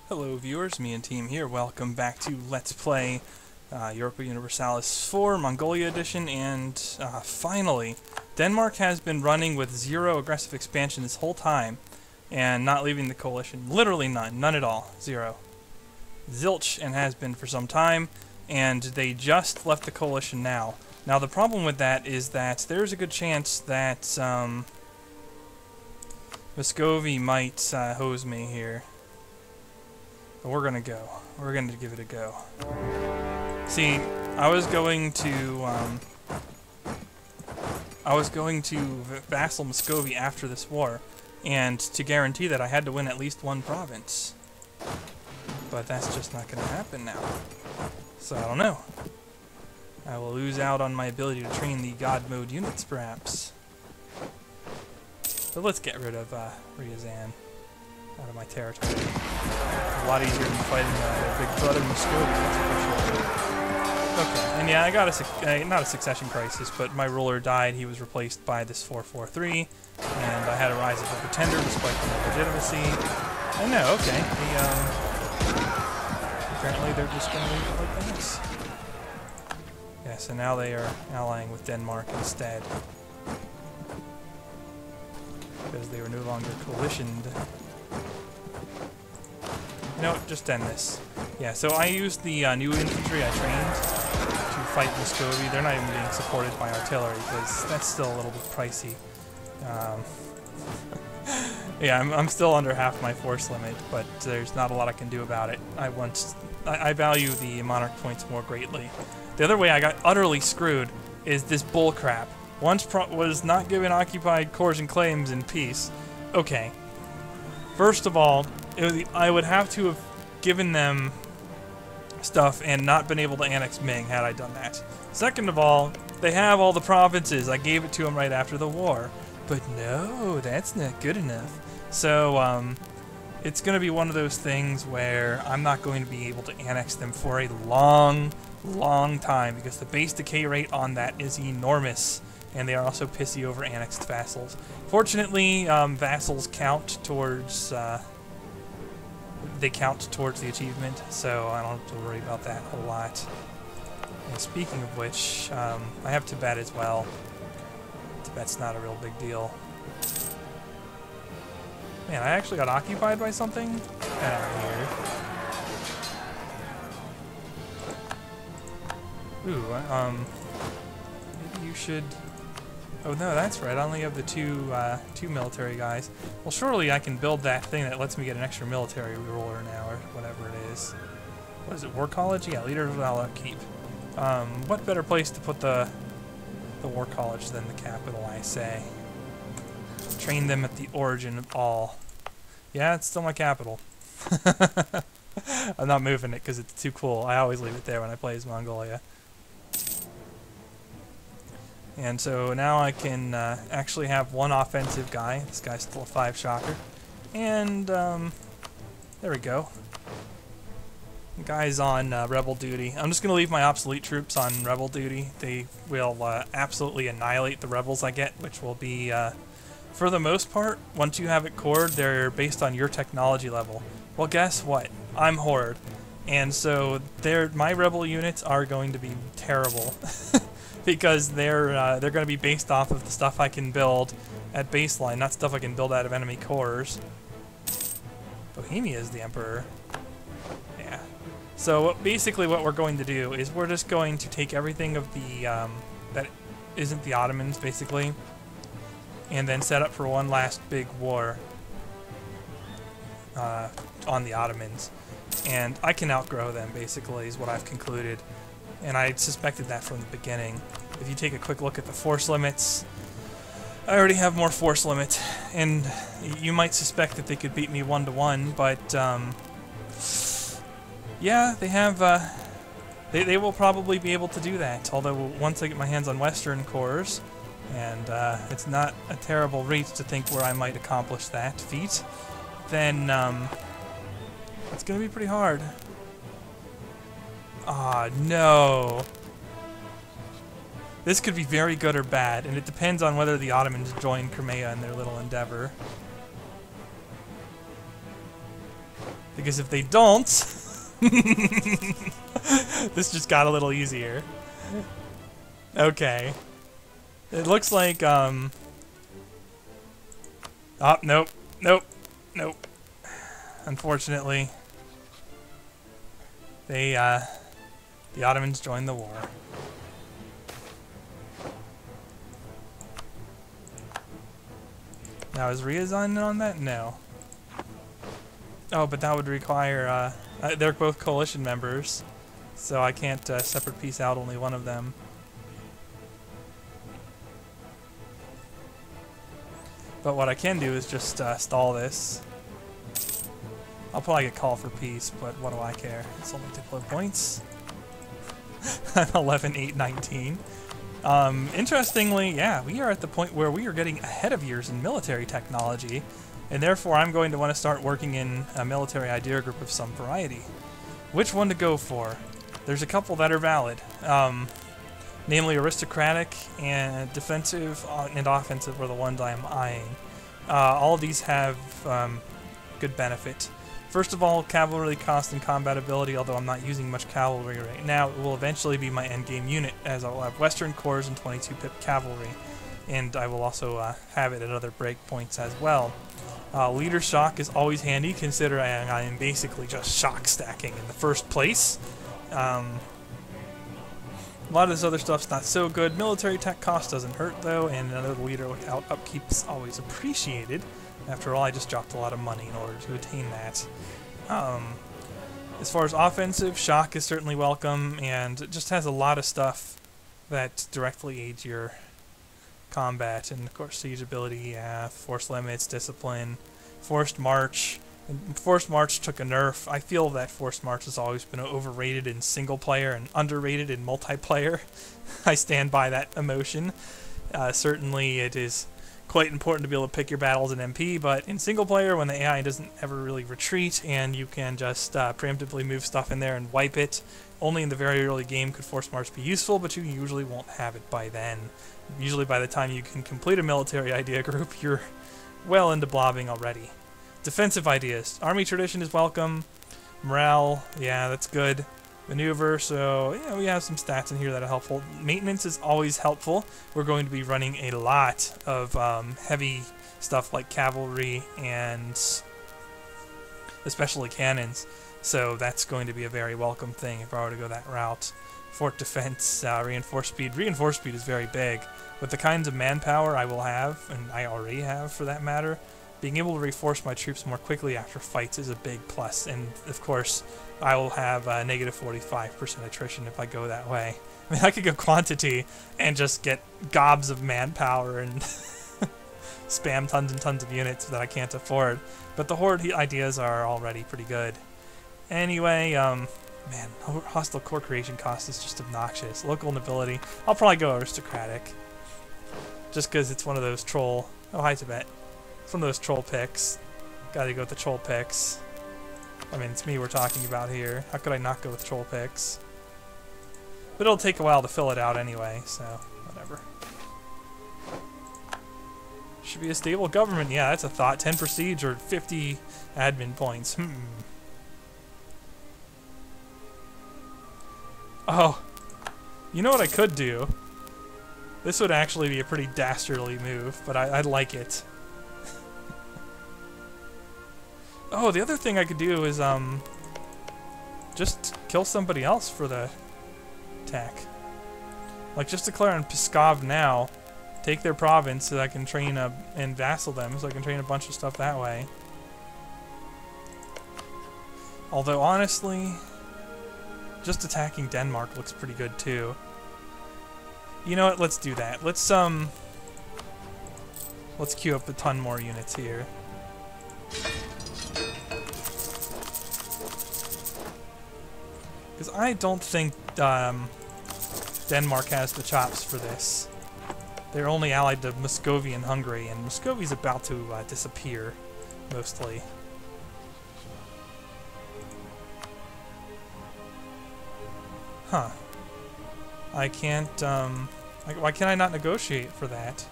Hello viewers, me and team here. Welcome back to Let's Play Europa Universalis 4 Mongolia Edition, and finally, Denmark has been running with zero aggressive expansion this whole time, and not leaving the coalition. Literally none. None at all. Zero. Zilch, and has been for some time, and they just left the coalition now. Now the problem with that is that there's a good chance that Muscovy might hose me here. But we're gonna go. We're gonna give it a go. See, I was going to vassal Muscovy after this war, and to guarantee that I had to win at least one province. But that's just not gonna happen now. So I don't know. I will lose out on my ability to train the God mode units, perhaps. But let's get rid of Ryazan out of my territory. A lot easier than fighting big brother Muscovy, that's for sure. Okay, and yeah, I got not a succession crisis, but my ruler died. He was replaced by this 443, and I had a rise of a pretender despite my legitimacy. And no, okay, apparently they're just going to leave it like this. Yes, and now they are allying with Denmark instead, because they were no longer coalitioned. You know what, just end this. Yeah, so I used the new infantry I trained to fight Muscovy. They're not even being supported by artillery, because that's still a little bit pricey. Yeah, I'm still under half my force limit, but there's not a lot I can do about it. I value the monarch points more greatly. The other way I got utterly screwed is this bullcrap. Once was not given occupied cores and claims in peace. Okay. First of all, I would have to have given them stuff and not been able to annex Ming had I done that. Second of all, they have all the provinces. I gave it to them right after the war. But no, that's not good enough. So, it's going to be one of those things where I'm not going to be able to annex them for a long time, because the base decay rate on that is enormous, and they are also pissy over annexed vassals. Fortunately, vassals count towards the achievement, so I don't have to worry about that a lot. And speaking of which, I have Tibet as well. Tibet's not a real big deal. Man, I actually got occupied by something? Get out of here. Ooh, maybe you should... Oh no, that's right, I only have the two military guys. Well, surely I can build that thing that lets me get an extra military ruler now, or whatever it is. What is it, War College? Yeah, Leader of I'll keep. What better place to put the War College than the capital, I say. Train them at the origin of all. Yeah, it's still my capital. I'm not moving it because it's too cool. I always leave it there when I play as Mongolia. And so now I can actually have one offensive guy. This guy's still a 5-shocker. And there we go. The guy's on rebel duty. I'm just going to leave my obsolete troops on rebel duty. They will absolutely annihilate the rebels I get, which will be, for the most part, once you have it cored, they're based on your technology level. Well, guess what? I'm Horde. And so my rebel units are going to be terrible. Because they're going to be based off of the stuff I can build at baseline, not stuff I can build out of enemy cores. Bohemia is the emperor. Yeah. So basically what we're going to do is we're just going to take everything of the that isn't the Ottomans, basically, and then set up for one last big war on the Ottomans. And I can outgrow them, basically, is what I've concluded. And I suspected that from the beginning. If you take a quick look at the force limits, I already have more force limit, and you might suspect that they could beat me 1-to-1, but yeah, they have. They will probably be able to do that. Although once I get my hands on Western cores, and it's not a terrible reach to think where I might accomplish that feat, then it's going to be pretty hard. Ah, no. This could be very good or bad, and it depends on whether the Ottomans join Crimea in their little endeavor. Because if they don't, this just got a little easier. Okay. It looks like, oh, nope, nope, nope. Unfortunately, they, the Ottomans joined the war. Now, is Ryazan on that? No. Oh, but that would require, they're both coalition members, so I can't separate peace out only one of them. But what I can do is just stall this. I'll probably get called for peace, but what do I care? It's only deploy points. I'm 11, 8, 19. Interestingly, yeah, we are at the point where we are getting ahead of years in military technology, and therefore I'm going to want to start working in a military idea group of some variety. Which one to go for? There's a couple that are valid, namely aristocratic and defensive and offensive are the ones I'm eyeing. All of these have good benefit. First of all, cavalry cost and combat ability, although I'm not using much cavalry right now, it will eventually be my endgame unit, as I will have Western Corps and 22 pip cavalry, and I will also have it at other breakpoints as well. Leader shock is always handy, considering I am basically just shock stacking in the first place. A lot of this other stuff's not so good. Military tech cost doesn't hurt though, and another leader without upkeep is always appreciated. After all, I just dropped a lot of money in order to attain that. As far as offensive, shock is certainly welcome, and it just has a lot of stuff that directly aids your combat. And of course, siege ability, force limits, discipline, forced march. And forced march took a nerf. I feel that forced march has always been overrated in single player and underrated in multiplayer. I stand by that emotion. Certainly, it is quite important to be able to pick your battles in MP, but in single player, when the AI doesn't ever really retreat and you can just preemptively move stuff in there and wipe it, only in the very early game could force march be useful, but you usually won't have it by then. Usually by the time you can complete a military idea group, you're well into blobbing already. Defensive ideas. Army tradition is welcome. Morale, yeah, that's good. Maneuver, so yeah, we have some stats in here that are helpful. Maintenance is always helpful. We're going to be running a lot of heavy stuff like cavalry and especially cannons, so that's going to be a very welcome thing if I were to go that route. Fort defense, reinforced speed. Reinforced speed is very big. With the kinds of manpower I will have, and I already have for that matter, being able to reinforce my troops more quickly after fights is a big plus, and of course I will have negative 45% attrition if I go that way. I mean, I could go quantity and just get gobs of manpower and spam tons and tons of units that I can't afford, but the horde ideas are already pretty good. Anyway, man, hostile core creation cost is just obnoxious. Local nobility, I'll probably go aristocratic, just because it's one of those troll... Oh, hi Tibet. It's one of those troll picks. Gotta go with the troll picks. I mean, it's me we're talking about here. How could I not go with troll picks? But it'll take a while to fill it out anyway, so whatever. Should be a stable government. Yeah, that's a thought. 10 prestige or 50 admin points. Oh, you know what I could do? This would actually be a pretty dastardly move, but I'd like it. Oh, the other thing I could do is, just kill somebody else for the attack. Like, just declare on Pskov now, take their province so that I can train and vassal them, so I can train a bunch of stuff that way. Although, honestly, just attacking Denmark looks pretty good, too. You know what, let's do that. Let's queue up a ton more units here. Because I don't think Denmark has the chops for this. They're only allied to Muscovy and Hungary, and Muscovy's about to disappear, mostly. Huh. I can't, why can I not negotiate for that?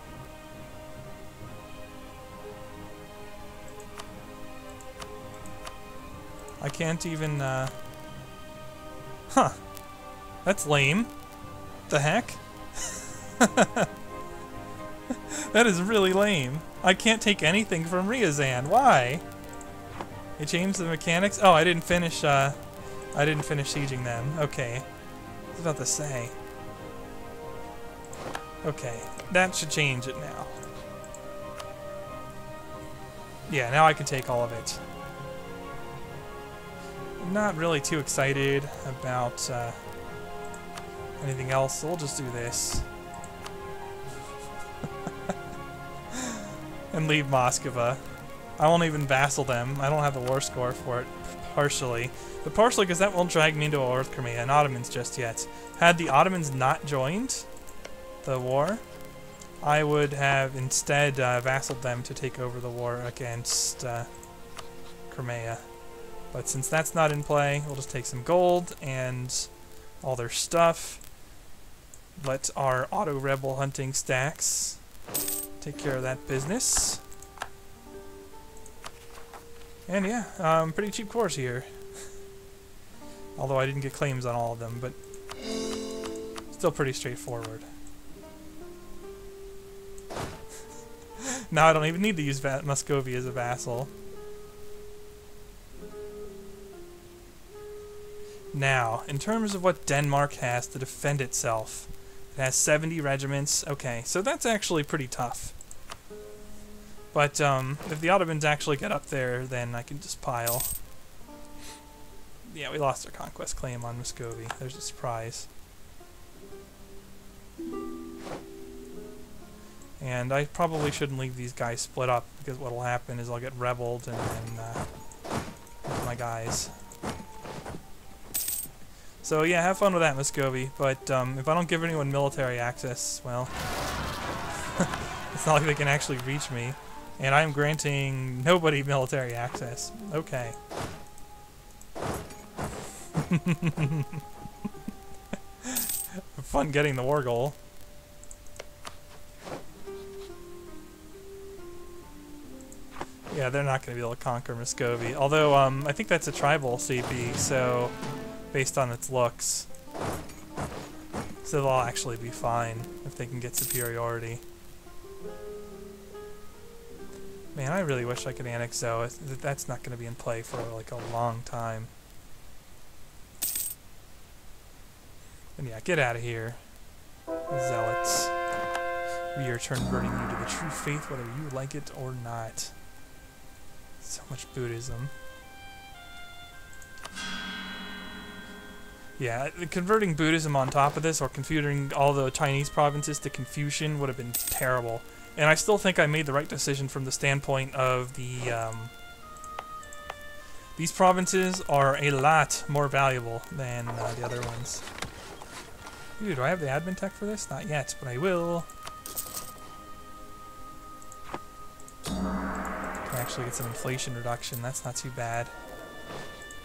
I can't even, Huh. That's lame. The heck? That is really lame. I can't take anything from Ryazan. Why? They changed the mechanics? Oh, I didn't finish sieging them. Okay. I was about to say. Okay. That should change it now. Yeah, now I can take all of it. I'm not really too excited about anything else, so we'll just do this. And leave Moskva. I won't even vassal them. I don't have the war score for it, partially. But partially because that won't drag me into a war with Crimea and Ottomans just yet. Had the Ottomans not joined the war, I would have instead vassaled them to take over the war against Crimea. But since that's not in play, we'll just take some gold and all their stuff. Let our auto-rebel hunting stacks take care of that business. And yeah, pretty cheap course here. Although I didn't get claims on all of them, but still pretty straightforward. Now I don't even need to use Muscovy as a vassal. Now, in terms of what Denmark has to defend itself, it has 70 regiments. Okay, so that's actually pretty tough. But if the Ottomans actually get up there, then I can just pile. Yeah, we lost our conquest claim on Muscovy. There's a surprise. And I probably shouldn't leave these guys split up, because what'll happen is I'll get rebelled and then my guys. So yeah, have fun with that, Muscovy. But if I don't give anyone military access, well, it's not like they can actually reach me. And I'm granting nobody military access. Okay. Fun getting the war goal. Yeah, they're not going to be able to conquer Muscovy. Although, I think that's a tribal CP, so based on its looks. So they'll actually be fine if they can get superiority. Man, I really wish I could annex Zoe. That's not going to be in play for like a long time. And yeah, get out of here, zealots. We are converting you to the true faith, whether you like it or not. So much Buddhism. Yeah, converting Buddhism on top of this, or converting all the Chinese provinces to Confucian, would have been terrible. And I still think I made the right decision from the standpoint of the, these provinces are a lot more valuable than the other ones. Ooh, do I have the admin tech for this? Not yet, but I will. Can actually get some inflation reduction. That's not too bad.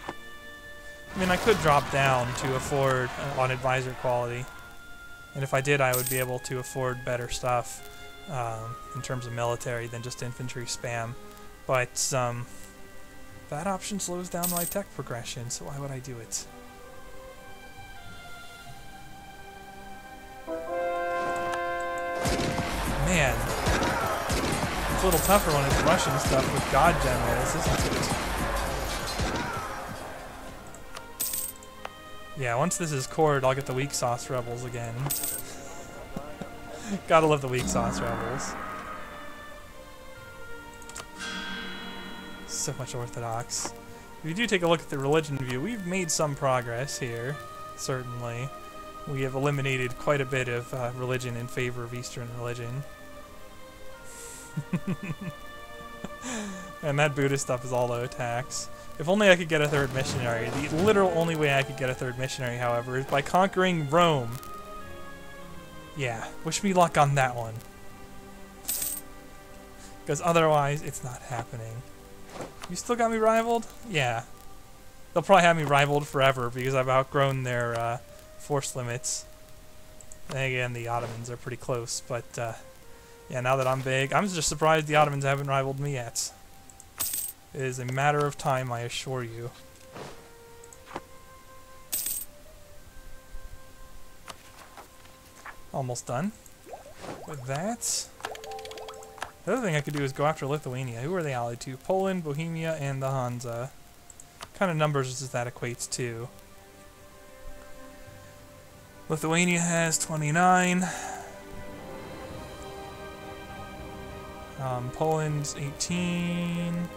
I mean, I could drop down to afford on advisor quality. And if I did, I would be able to afford better stuff in terms of military than just infantry spam. But that option slows down my tech progression, so why would I do it? Man, it's a little tougher when it's Russian stuff with God generals, isn't it? Yeah, once this is cored, I'll get the weak sauce rebels again. Gotta love the weak sauce rebels. So much Orthodox. If you do take a look at the religion view, we've made some progress here, certainly. We have eliminated quite a bit of religion in favor of Eastern religion. And that Buddhist stuff is all low tax. If only I could get a third missionary. The literal only way I could get a third missionary, however, is by conquering Rome. Yeah, wish me luck on that one. Because otherwise, it's not happening. You still got me rivaled? Yeah. They'll probably have me rivaled forever because I've outgrown their force limits. And again, the Ottomans are pretty close, but yeah, now that I'm big, I'm just surprised the Ottomans haven't rivaled me yet. It is a matter of time, I assure you. Almost done with that. The other thing I could do is go after Lithuania. Who are they allied to? Poland, Bohemia, and the Hansa. What kind of numbers does that equate to? Lithuania has 29. Poland's 18.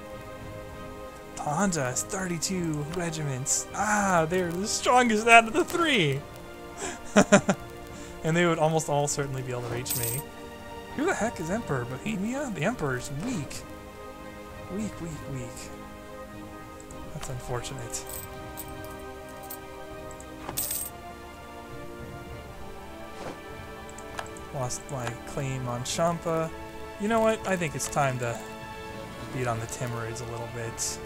The Hansa has 32 regiments. Ah, they're the strongest out of the 3! And they would almost all certainly be able to reach me. Who the heck is Emperor? Bohemia? The Emperor's weak. Weak, weak, weak. That's unfortunate. Lost my claim on Champa. You know what? I think it's time to beat on the Timidurids a little bit.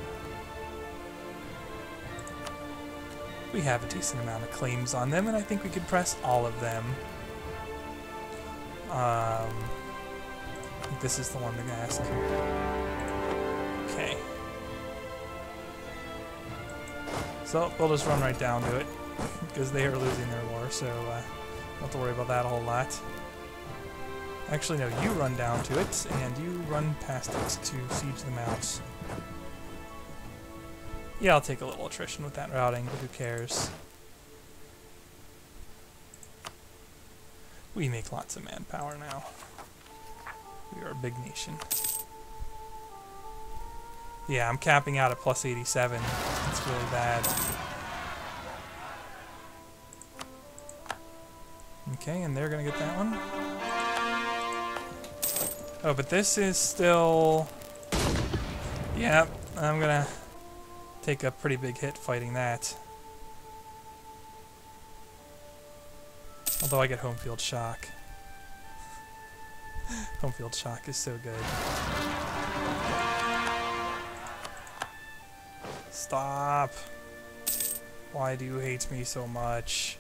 We have a decent amount of claims on them, and I think we could press all of them. I think this is the one to ask. Okay. So, we'll just run right down to it, because they are losing their war, so don't have to worry about that a whole lot. Actually, no, you run down to it, and you run past it to siege them out. Yeah, I'll take a little attrition with that routing, but who cares? We make lots of manpower now. We are a big nation. Yeah, I'm capping out at plus 87. It's really bad. Okay, and they're gonna get that one. Oh, but this is still... Yeah, I'm gonna take a pretty big hit fighting that. Although I get home field shock. Home field shock is so good. Stop! Why do you hate me so much?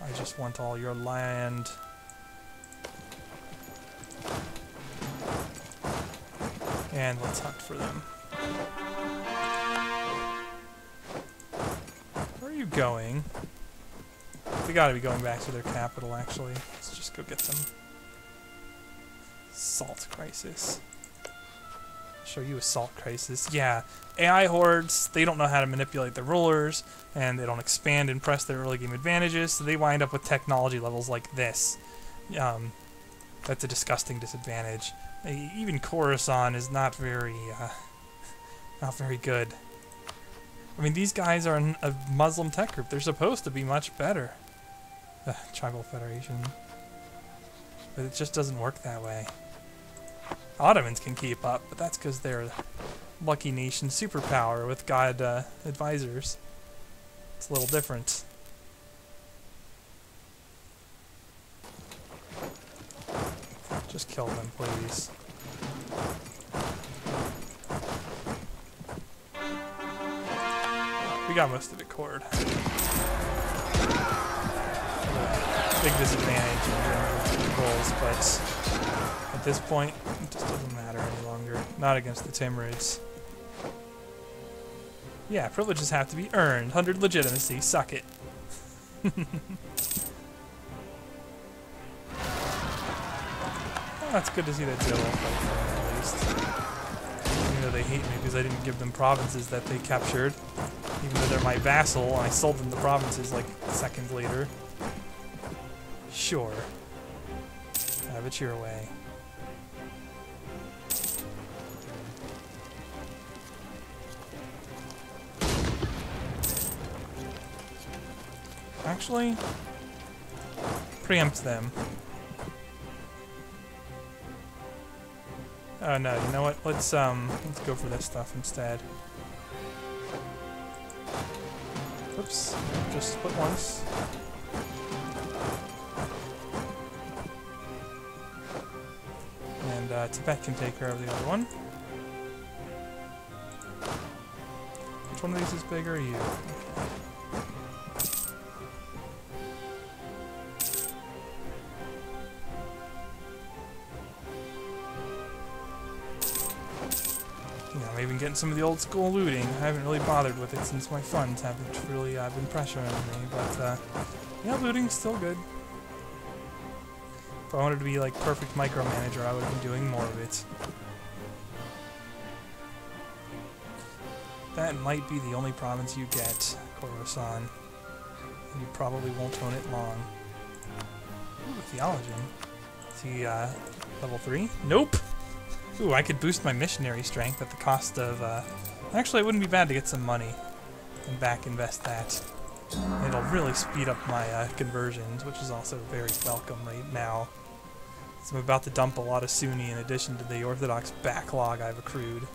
I just want all your land. And let's hunt for them. Where are you going? They gotta be going back to their capital, actually. Let's just go get them. Salt crisis. Show you a salt crisis. Yeah, AI hordes, they don't know how to manipulate their rulers, and they don't expand and press their early game advantages, so they wind up with technology levels like this. That's a disgusting disadvantage. Even Khorasan is not very good. I mean, these guys are a Muslim tech group. They're supposed to be much better. Tribal Federation. But it just doesn't work that way. Ottomans can keep up, but that's because they're a lucky nation superpower with god advisors. It's a little different. Just kill them, please. We got most of it cored. Big disadvantage in terms of goals, but at this point, it just doesn't matter any longer. Not against the Timidurids. Yeah, privileges have to be earned. 100 legitimacy. Suck it. Well, it's good to see that Zillow fight for them, at least. Even though they hate me because I didn't give them provinces that they captured. Even though they're my vassal, and I sold them the provinces like seconds later. Sure. Have it your way. Actually, preempt them. Oh no, you know what? Let's go for this stuff instead. Oops, just split once. And Tibet can take care of the other one. Which one of these is bigger? You. Maybe getting some of the old school looting. I haven't really bothered with it since my funds haven't really been pressuring me, but yeah, looting's still good. If I wanted to be like perfect micromanager, I would have been doing more of it. That might be the only province you get, Khorasan. You probably won't own it long. Ooh, Theologian. Is he, level 3? Nope! Ooh, I could boost my missionary strength at the cost of, actually, it wouldn't be bad to get some money and back invest that. It'll really speed up my, conversions, which is also very welcome right now. So I'm about to dump a lot of Sunni in addition to the Orthodox backlog I've accrued.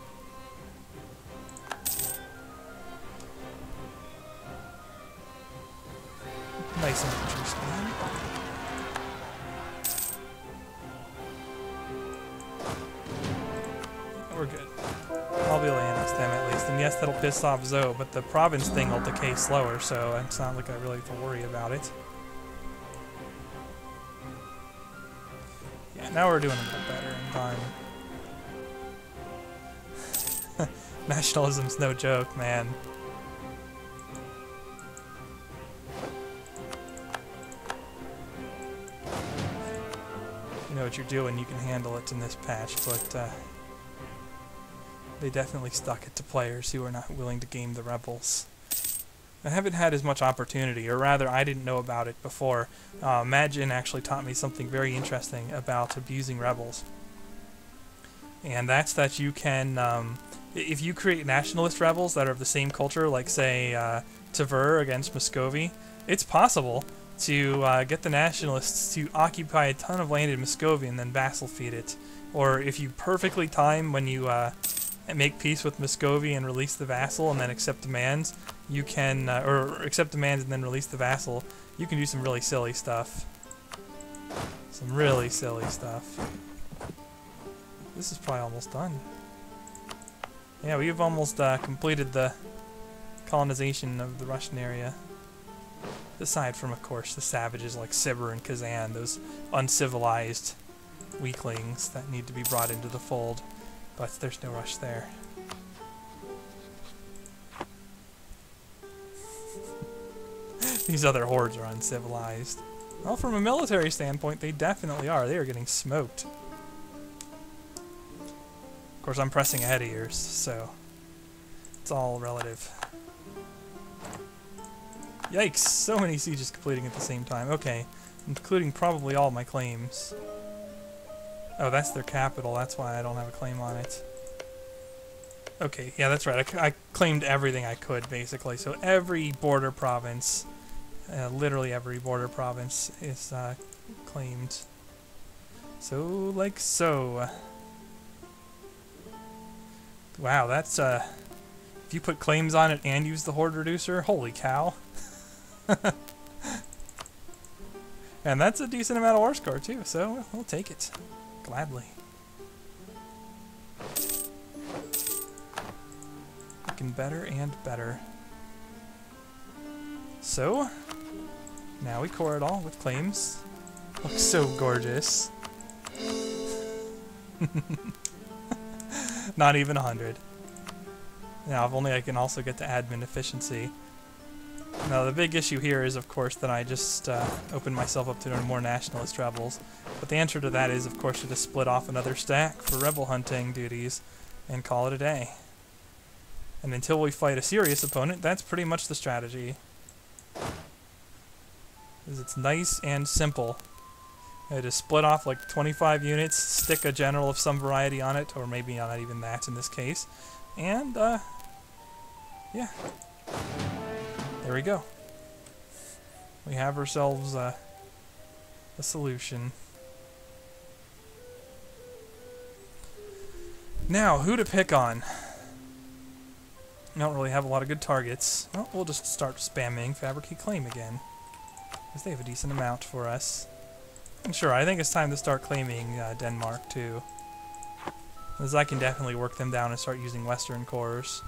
Nice infantry speed. We're good. I'll be able to annex them at least. And yes, that'll piss off Zoe, but the province thing will decay slower, so it's not like I really have to worry about it. Yeah, now we're doing a bit better in time. Nationalism's no joke, man. You know what you're doing, you can handle it in this patch, but they definitely stuck it to players who are not willing to game the rebels. I haven't had as much opportunity, or rather I didn't know about it before. Magin actually taught me something very interesting about abusing rebels. And that's that you can, if you create nationalist rebels that are of the same culture, like say Tver against Muscovy, it's possible to get the nationalists to occupy a ton of land in Muscovy and then vassal feed it. Or if you perfectly time when you make peace with Muscovy and release the vassal and then accept demands, you can, or accept demands and then release the vassal, you can do some really silly stuff. Some really silly stuff. This is probably almost done. Yeah, we've almost completed the colonization of the Russian area. Aside from, of course, the savages like Sibir and Kazan, those uncivilized weaklings that need to be brought into the fold. But there's no rush there. These other hordes are uncivilized. Well, from a military standpoint, they definitely are. They are getting smoked. Of course, I'm pressing ahead of yours, so it's all relative. Yikes! So many sieges completing at the same time. Okay, including probably all my claims. Oh, that's their capital. That's why I don't have a claim on it. Okay, yeah, that's right. I claimed everything I could, basically. So every border province, literally every border province is claimed. So, like so. Wow, that's, if you put claims on it and use the horde reducer, holy cow. And that's a decent amount of war score, too, so we'll take it. Gladly. Looking better and better. So, now we core it all with claims. Looks so gorgeous. Not even 100. Now, if only I can also get to admin efficiency. Now, the big issue here is, of course, that I just opened myself up to more nationalist rebels. But the answer to that is, of course, to just split off another stack for rebel hunting duties and call it a day. And until we fight a serious opponent, that's pretty much the strategy. Because it's nice and simple. I just split off like 25 units, stick a general of some variety on it, or maybe not even that in this case, and, yeah. There we go. We have ourselves a solution. Now, who to pick on? I don't really have a lot of good targets. Well, we'll just start spamming Fabricate Claim again, because they have a decent amount for us. And sure, I think it's time to start claiming Denmark, too. Because I can definitely work them down and start using Western cores.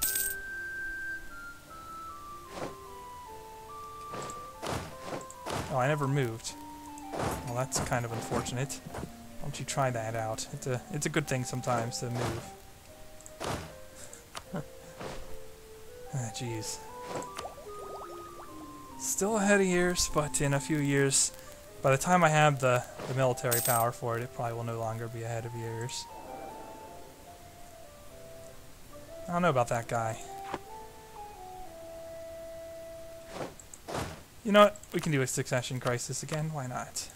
Oh, I never moved. Well, that's kind of unfortunate. Why don't you try that out? It's a good thing sometimes to move. Ah, jeez. Still ahead of years, but in a few years, By the time I have the military power for it, it probably will no longer be ahead of yours. I don't know about that guy. You know what? We can do a succession crisis again. Why not?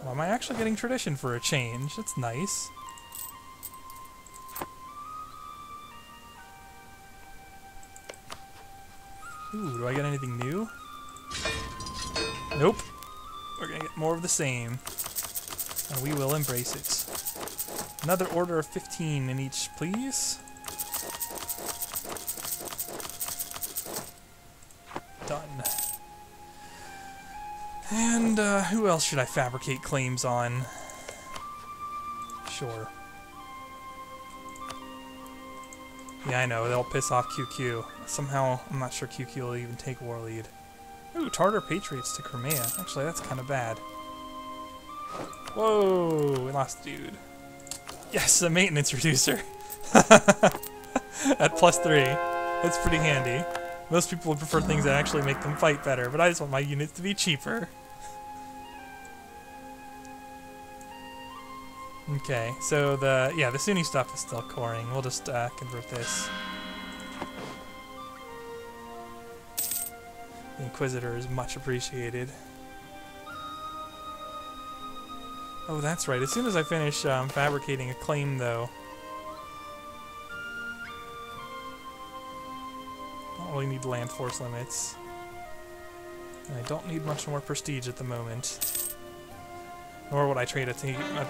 Well, am I actually getting tradition for a change? That's nice. Ooh, do I get anything new? Nope. We're gonna get more of the same. And we will embrace it. Another order of 15 in each, please. Done. And who else should I fabricate claims on? Sure. Yeah, I know, they'll piss off QQ. Somehow, I'm not sure QQ will even take war lead. Ooh, Tartar Patriots to Crimea. Actually, that's kind of bad. Whoa, we lost a dude. Yes, a maintenance reducer. At +3. That's pretty handy. Most people would prefer things that actually make them fight better, but I just want my units to be cheaper. Okay, so the Sunni stuff is still coring. We'll just convert this. The Inquisitor is much appreciated. Oh, that's right. As soon as I finish fabricating a claim, though, I don't really need land force limits. And I don't need much more prestige at the moment. Nor would I trade a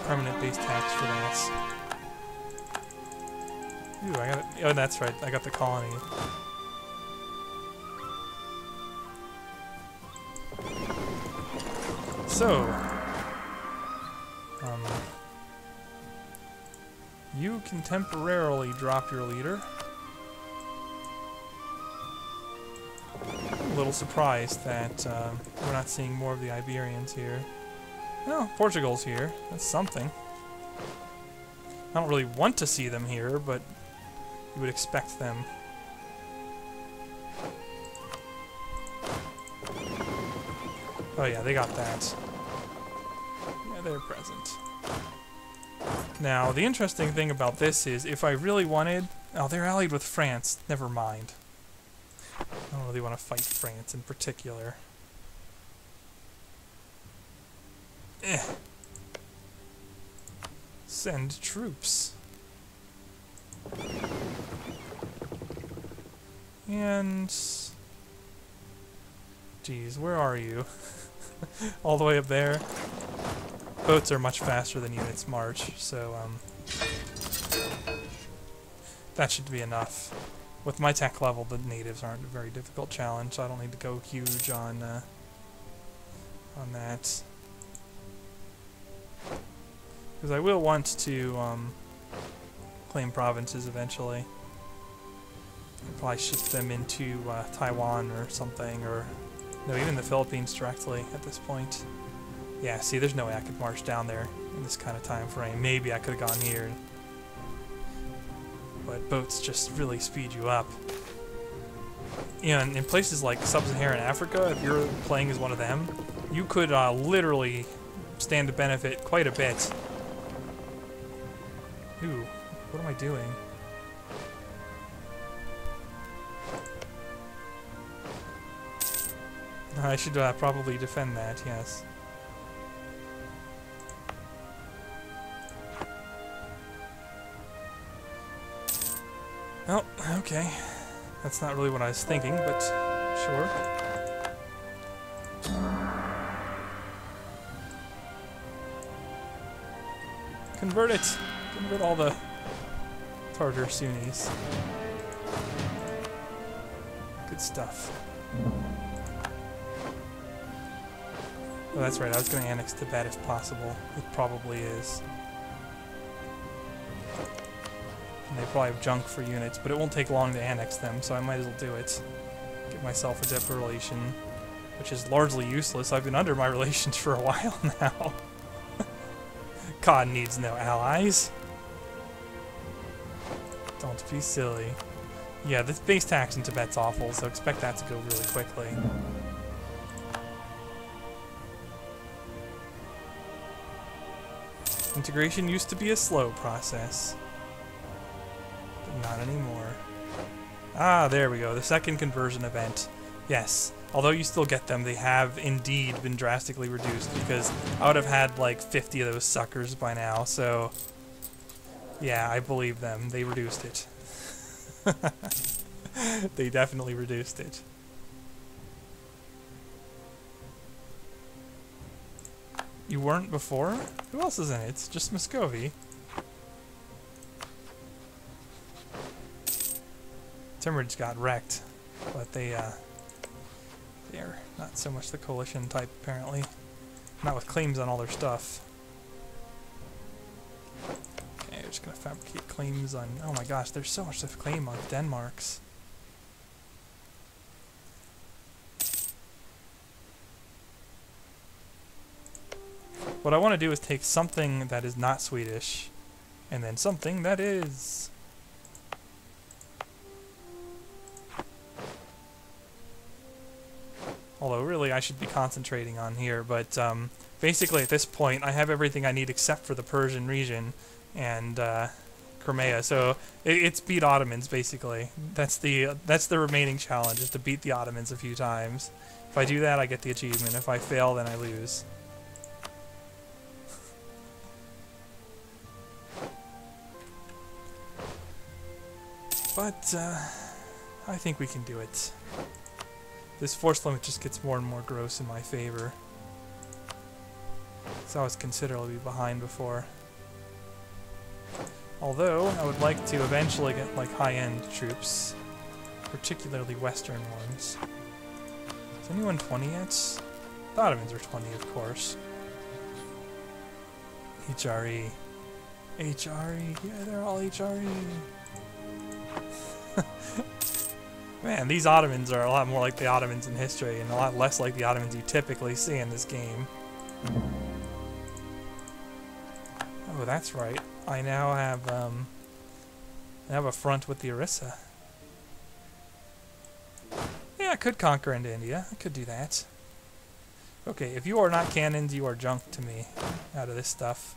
permanent base tax for that. Ooh, I got it. Oh, that's right. I got the colony. So, you can temporarily drop your leader. I'm a little surprised that we're not seeing more of the Iberians here. Oh, Portugal's here. That's something. I don't really want to see them here, but you would expect them. Oh yeah, they got that. Yeah, they're present. Now, the interesting thing about this is, if I really wanted... Oh, they're allied with France. Never mind. I don't really want to fight France in particular. Send troops. And... Geez, where are you? All the way up there? Boats are much faster than units march, so, that should be enough. With my tech level, the natives aren't a very difficult challenge, so I don't need to go huge on that. Because I will want to claim provinces eventually. I'll probably shift them into Taiwan or something, or no, even the Philippines directly at this point. Yeah, see, there's no way I could march down there in this kind of time frame. Maybe I could have gone here, but boats just really speed you up. You know, in places like Sub-Saharan Africa, if you're playing as one of them, you could literally stand to benefit quite a bit. Ooh, what am I doing? I should probably defend that, yes. Oh, okay. That's not really what I was thinking, but sure. Convert it! Convert all the Tartar Sunnis. Good stuff. Oh, that's right, I was going to annex Tibet if possible. It probably is. And they probably have junk for units, but it won't take long to annex them, so I might as well do it. Get myself a dip relation, which is largely useless. I've been under my relations for a while now. God needs no allies. Don't be silly. Yeah, this base tax in Tibet's awful, so expect that to go really quickly. Integration used to be a slow process, but not anymore. Ah, there we go. The second conversion event. Yes. Although you still get them, they have indeed been drastically reduced because I would have had like 50 of those suckers by now, so yeah, I believe them. They reduced it. They definitely reduced it. You weren't before? Who else is in it? It's just Muscovy. Timidurids got wrecked, but they're not so much the coalition type, apparently. Not with claims on all their stuff. Okay, we're just gonna fabricate claims on... Oh my gosh, there's so much to claim on Denmark's. What I want to do is take something that is not Swedish, and then something that is. Although really I should be concentrating on here, but basically at this point I have everything I need except for the Persian region and Crimea, so it's beat Ottomans basically. That's the remaining challenge, is to beat the Ottomans a few times. If I do that, I get the achievement. If I fail, then I lose. But I think we can do it. This force limit just gets more and more gross in my favor. So I was considerably behind before. Although, I would like to eventually get like high-end troops. Particularly Western ones. Is anyone 20 yet? The Ottomans are 20, of course. HRE. HRE. Yeah, they're all HRE. Man, these Ottomans are a lot more like the Ottomans in history, and a lot less like the Ottomans you typically see in this game. Oh, that's right. I now have a front with the Orissa. Yeah, I could conquer into India. I could do that. Okay, if you are not cannons, you are junk to me out of this stuff.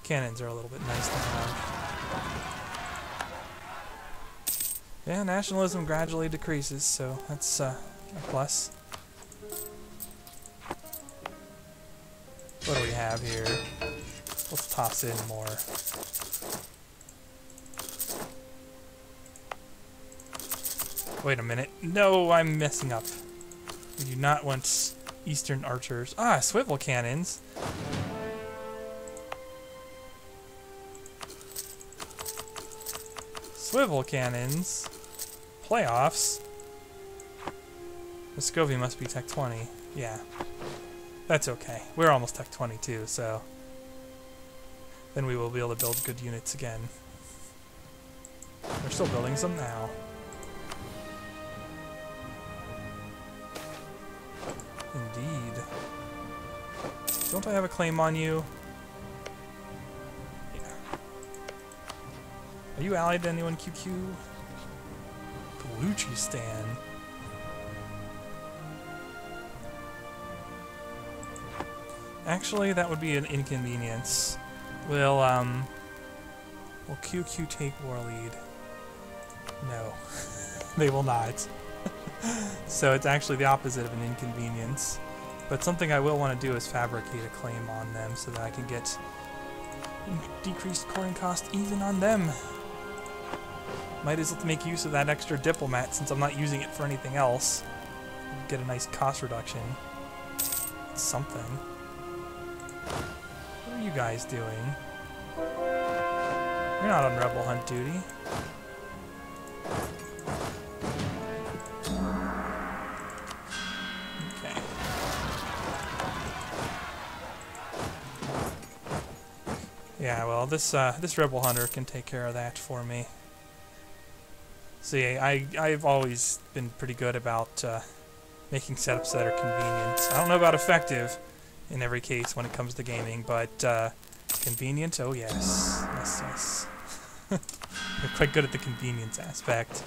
Cannons are a little bit nice to have. Yeah, nationalism gradually decreases, so that's a plus. What do we have here? Let's toss in more. Wait a minute. No, I'm messing up. We do not want Eastern archers. Ah, swivel cannons. Swivel cannons. Playoffs. Muscovy must be Tech 20. Yeah. That's okay. We're almost Tech 22, so then we will be able to build good units again. We're still building some now. Indeed. Don't I have a claim on you? Yeah. Are you allied to anyone, QQ? Baluchistan. Actually, that would be an inconvenience. Will QQ take war lead? No. They will not. So it's actually the opposite of an inconvenience. But something I will want to do is fabricate a claim on them so that I can get decreased coin cost even on them. Might as well make use of that extra diplomat since I'm not using it for anything else. Get a nice cost reduction. It's something. What are you guys doing? You're not on rebel hunt duty. Okay. Yeah, well, this rebel hunter can take care of that for me. See, I've always been pretty good about making setups that are convenient. I don't know about effective in every case when it comes to gaming, but convenient, oh yes. Yes, yes. We're quite good at the convenience aspect.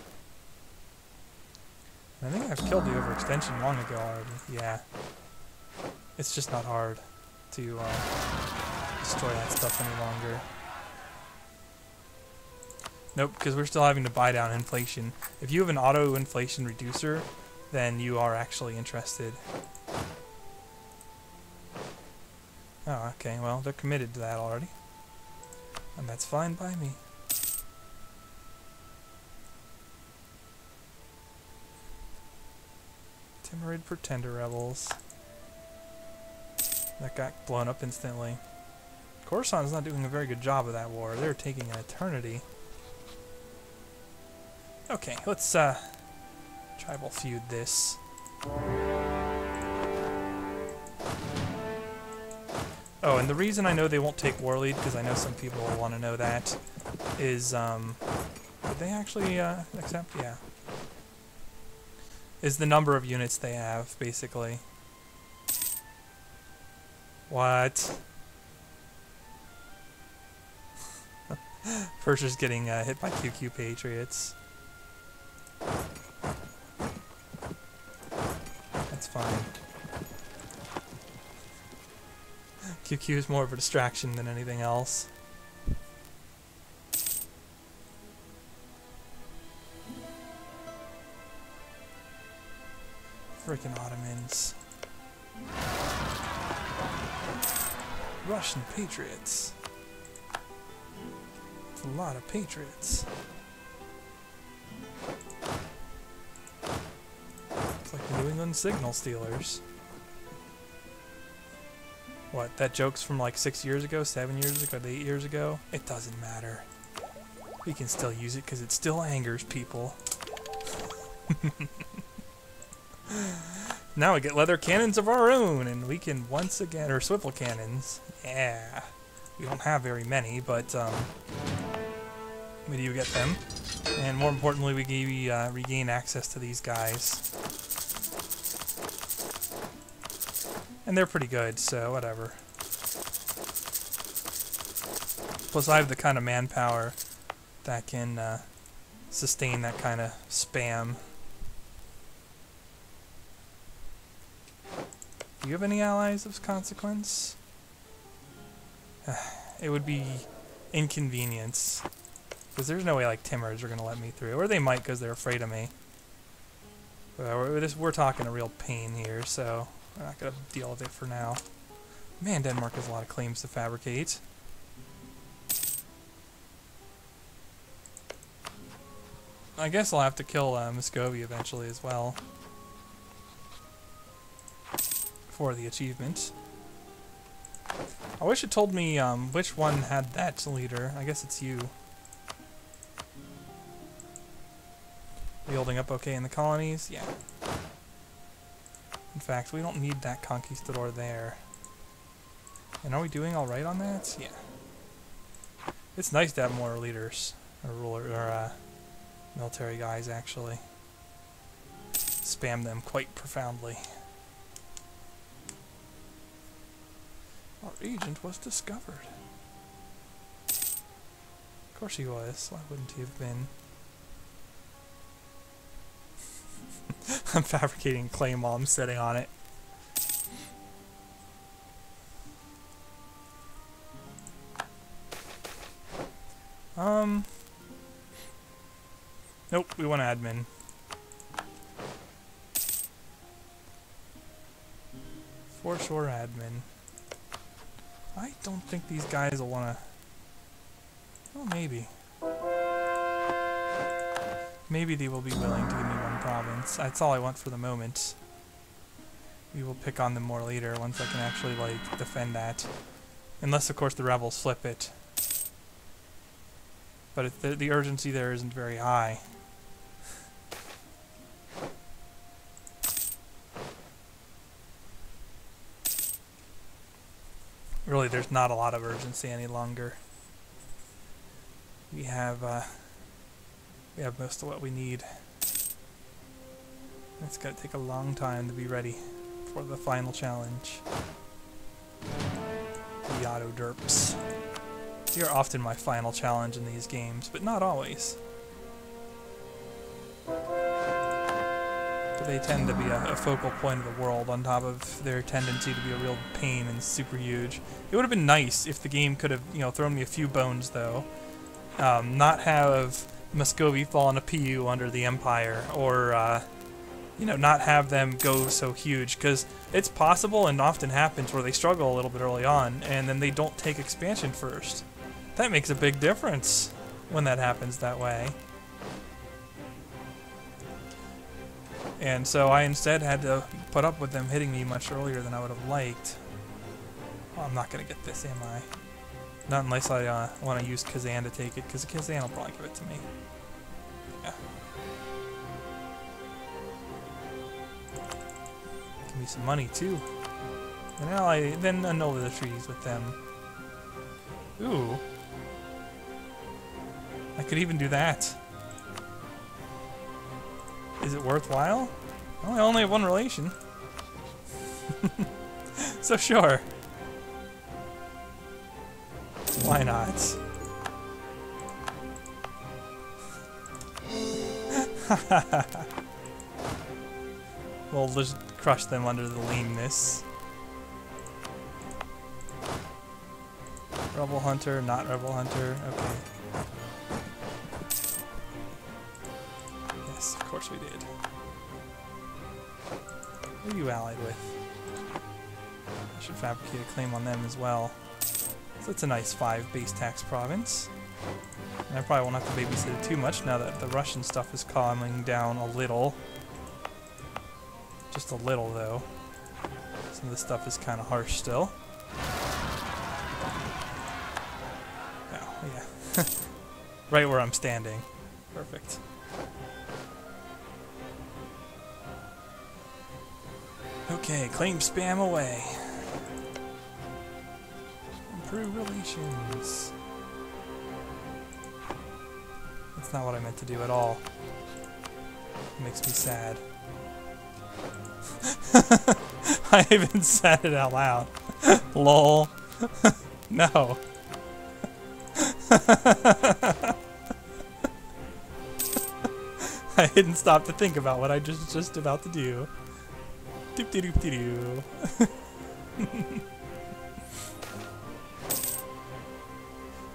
I think I've killed the overextension long ago already. Yeah. It's just not hard to destroy that stuff any longer. Nope, because we're still having to buy down inflation. If you have an auto inflation reducer, then you are actually interested. Oh, okay, well, they're committed to that already. And that's fine by me. Timurid Pretender Rebels. That got blown up instantly. Coruscant's not doing a very good job of that war. They're taking an eternity. Okay, let's tribal feud this. Oh, and the reason I know they won't take war lead, because I know some people will want to know that, is did they actually accept? Yeah. Is the number of units they have, basically. What? Persia's getting hit by QQ Patriots. That's fine. QQ is more of a distraction than anything else. Frickin' Ottomans. Russian Patriots. It's a lot of Patriots. It's like the New England Signal Stealers. What, that joke's from like 6 years ago, 7 years ago, 8 years ago? It doesn't matter. We can still use it because it still angers people. Now we get leather cannons of our own, and we can once again, or swivel cannons. Yeah. We don't have very many, but we do get them. And more importantly, we regain access to these guys. And they're pretty good, so whatever. Plus I have the kind of manpower that can sustain that kind of spam. Do you have any allies of consequence? It would be inconvenience. Because there's no way like Timurids are going to let me through. Or they might because they're afraid of me. We're talking a real pain here, so we're not going to deal with it for now. Man, Denmark has a lot of claims to fabricate. I guess I'll have to kill Muscovy eventually as well. For the achievement. I wish it told me which one had that leader. I guess it's you. We holding up okay in the colonies? Yeah. In fact, we don't need that conquistador there. And are we doing alright on that? Yeah. It's nice to have more leaders. Or military guys, actually. Spam them quite profoundly. Our agent was discovered. Of course he was. Why wouldn't he have been? I'm fabricating claim while I'm sitting on it. Nope, we want admin. For sure admin. I don't think these guys will want to... Well, maybe. Maybe they will be willing to give me one province. That's all I want for the moment. We will pick on them more later once I can actually, like, defend that. Unless, of course, the rebels flip it. But the urgency there isn't very high. Really, there's not a lot of urgency any longer. We have most of what we need. It's gonna take a long time to be ready for the final challenge. The Ottoderps. They are often my final challenge in these games, but not always. But they tend to be a focal point of the world on top of their tendency to be a real pain and super huge. It would have been nice if the game could have, you know, thrown me a few bones, though. Not have Muscovy fall in a PU under the Empire, or, you know, not have them go so huge, because it's possible and often happens where they struggle a little bit early on, and then they don't take expansion first. That makes a big difference when that happens that way. And so I instead had to put up with them hitting me much earlier than I would have liked. Well, I'm not going to get this, am I? Not unless I want to use Kazan to take it, because Kazan will probably give it to me. Yeah. Give me some money, too. And now I then annul the trees with them. Ooh. I could even do that. Is it worthwhile? Well, I only have one relation. So sure. Why not? We'll just crush them under the leanness. Rebel Hunter, not Rebel Hunter, okay. Yes, of course we did. Who are you allied with? I should fabricate a claim on them as well. So it's a nice 5 base tax province. And I probably won't have to babysit it too much now that the Russian stuff is calming down a little. Just a little, though. Some of the stuff is kind of harsh still. Oh, yeah. Right where I'm standing. Perfect. Okay, claim spam away. Improve relations. That's not what I meant to do at all. It makes me sad. I even said it out loud. Lol. No. I didn't stop to think about what I just about to do. Doop de doop de doo.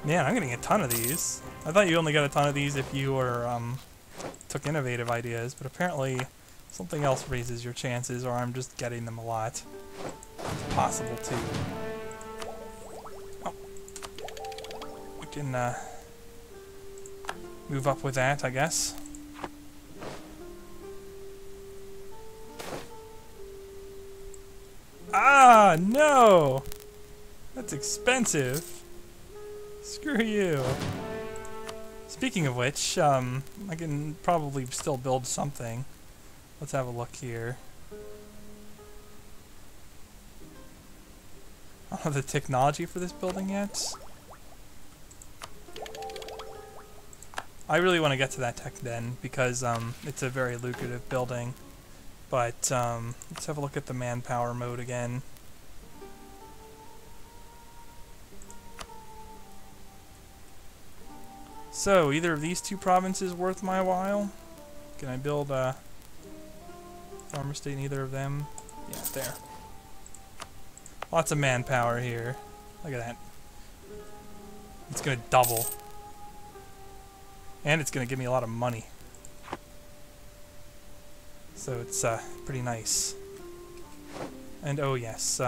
Man, I'm getting a ton of these. I thought you only got a ton of these if you were took innovative ideas, but apparently something else raises your chances, or I'm just getting them a lot. It's possible too. Oh. We can move up with that, I guess. Ah, no! That's expensive. Screw you. Speaking of which, I can probably still build something. Let's have a look here. I don't have the technology for this building yet. I really want to get to that tech den because it's a very lucrative building. But let's have a look at the manpower mode again. So, either of these two provinces worth my while? Can I build a farmer state in either of them? Yeah, there. Lots of manpower here. Look at that. It's gonna double. And it's gonna give me a lot of money. So it's pretty nice. And oh yes,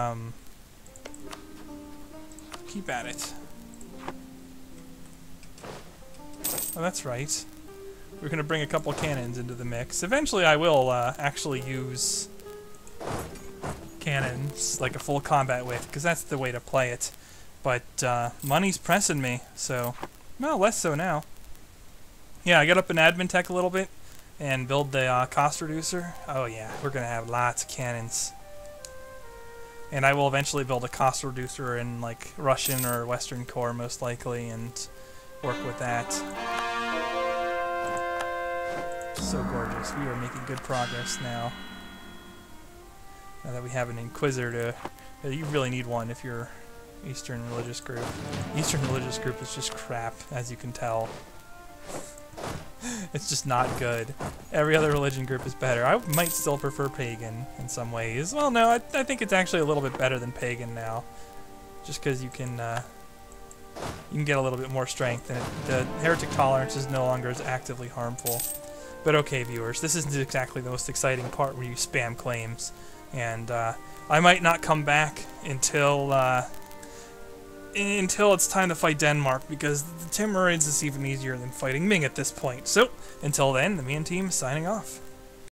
keep at it. Oh, that's right. We're gonna bring a couple cannons into the mix. Eventually I will actually use cannons, like a full combat with, because that's the way to play it. But money's pressing me, so, well, less so now. Yeah, I got up in admin tech a little bit and build the cost reducer. Oh yeah, we're gonna have lots of cannons. And I will eventually build a cost reducer in like Russian or Western core most likely and work with that. So gorgeous. We are making good progress now. Now that we have an Inquisitor to... You really need one if you're Eastern religious group. Eastern religious group is just crap, as you can tell. It's just not good. Every other religion group is better. I might still prefer pagan in some ways. Well, no, I think it's actually a little bit better than pagan now, just because you can get a little bit more strength, and the heretic tolerance is no longer as actively harmful. But okay, viewers, this isn't exactly the most exciting part where you spam claims, and I might not come back until it's time to fight Denmark, because the Timidurids is even easier than fighting Ming at this point. So, until then, the Me and Team is signing off.